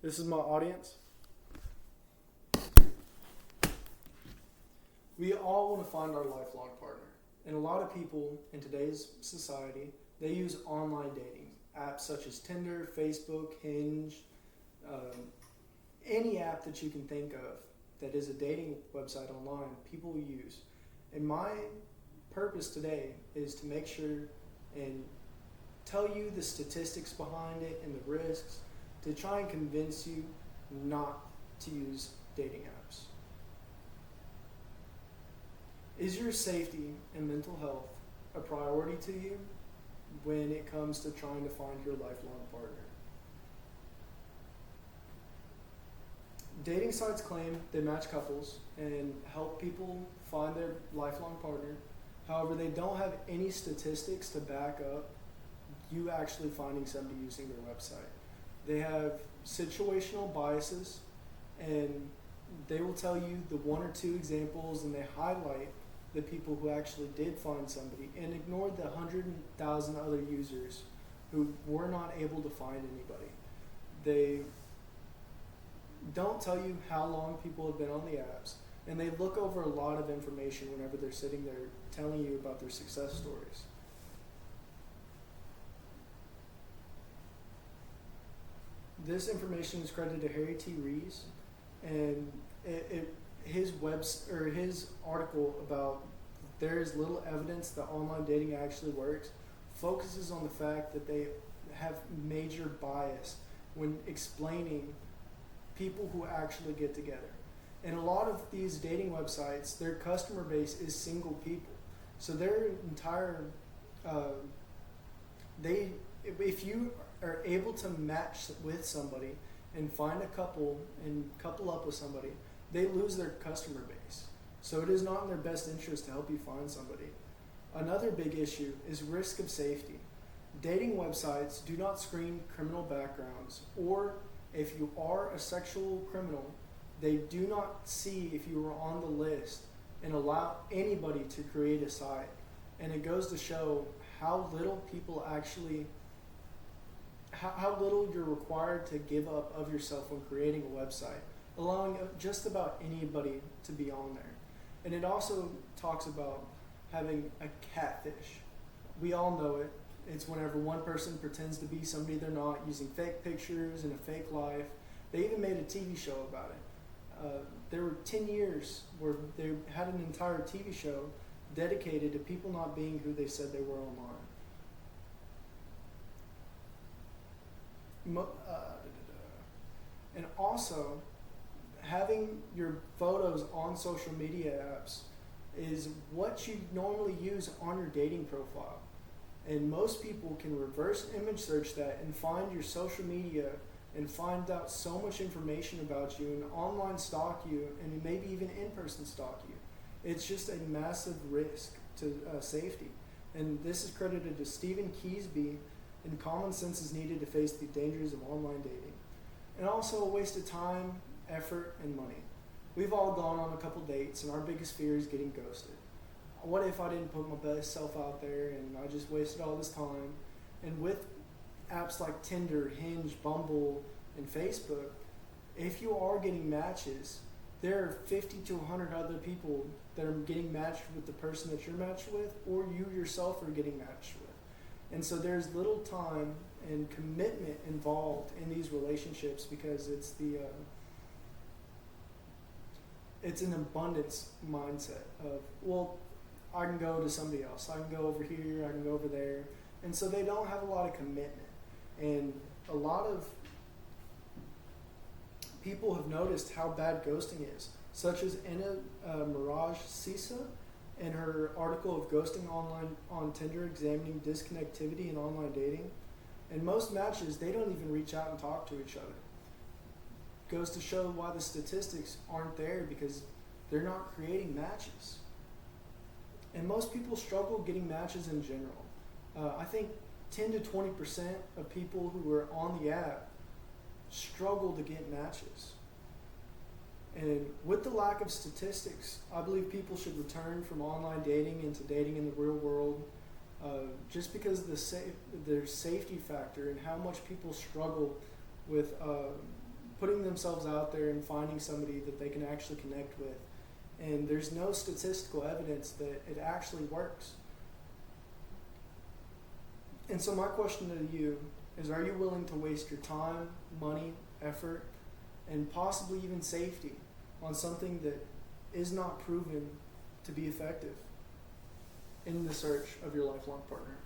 This is my audience. We all want to find our lifelong partner. And a lot of people in today's society, they use online dating apps such as Tinder, Facebook, Hinge, any app that you can think of that is a dating website online, people use. And my purpose today is to make sure and tell you the statistics behind it and the risks to try and convince you not to use dating apps. Is your safety and mental health a priority to you when it comes to trying to find your lifelong partner? Dating sites claim they match couples and help people find their lifelong partner. However, they don't have any statistics to back up you actually finding somebody using their website. They have situational biases, and they will tell you the one or two examples, and they highlight the people who actually did find somebody and ignored the 100,000 other users who were not able to find anybody. They don't tell you how long people have been on the apps, and they look over a lot of information whenever they're sitting there telling you about their success stories. This information is credited to Harry T. Rees, and his article about there is little evidence that online dating actually works focuses on the fact that they have major bias when explaining people who actually get together. And a lot of these dating websites, their customer base is single people. So their entire, if you are able to match with somebody and find a couple and couple up with somebody, they lose their customer base. So it is not in their best interest to help you find somebody. Another big issue is risk of safety. Dating websites do not screen criminal backgrounds, or if you are a sexual criminal, they do not see if you are on the list and allow anybody to create a site. And it goes to show how little people actually, how little you're required to give up of yourself when creating a website, allowing just about anybody to be on there. And it also talks about having a catfish. We all know it. It's whenever one person pretends to be somebody they're not, using fake pictures and a fake life. They even made a TV show about it. There were 10 years where they had an entire TV show dedicated to people not being who they said they were online. And also, having your photos on social media apps is what you normally use on your dating profile. And most people can reverse image search that and find your social media and find out so much information about you and online stalk you and maybe even in-person stalk you. It's just a massive risk to safety. And this is credited to Stephen Keesby, and common sense is needed to face the dangers of online dating. And also a waste of time, effort, and money. We've all gone on a couple dates, and our biggest fear is getting ghosted. What if I didn't put my best self out there and I just wasted all this time? And with apps like Tinder, Hinge, Bumble, and Facebook, if you are getting matches, there are 50 to 100 other people that are getting matched with the person that you're matched with, or you yourself are getting matched with. And so there's little time and commitment involved in these relationships because it's an abundance mindset of, well, I can go to somebody else. I can go over here. I can go over there. And so they don't have a lot of commitment. And a lot of people have noticed how bad ghosting is, such as Anna Mirage Sisa in her article of Ghosting Online on Tinder, examining disconnectivity in online dating. And most matches, they don't even reach out and talk to each other. Goes to show why the statistics aren't there, because they're not creating matches. And most people struggle getting matches in general. I think 10 to 20% of people who are on the app struggle to get matches. And with the lack of statistics, I believe people should return from online dating into dating in the real world, just because of their safety factor and how much people struggle with putting themselves out there and finding somebody that they can actually connect with. And there's no statistical evidence that it actually works. And so my question to you is, are you willing to waste your time, money, effort, and possibly even safety on something that is not proven to be effective in the search of your lifelong partner?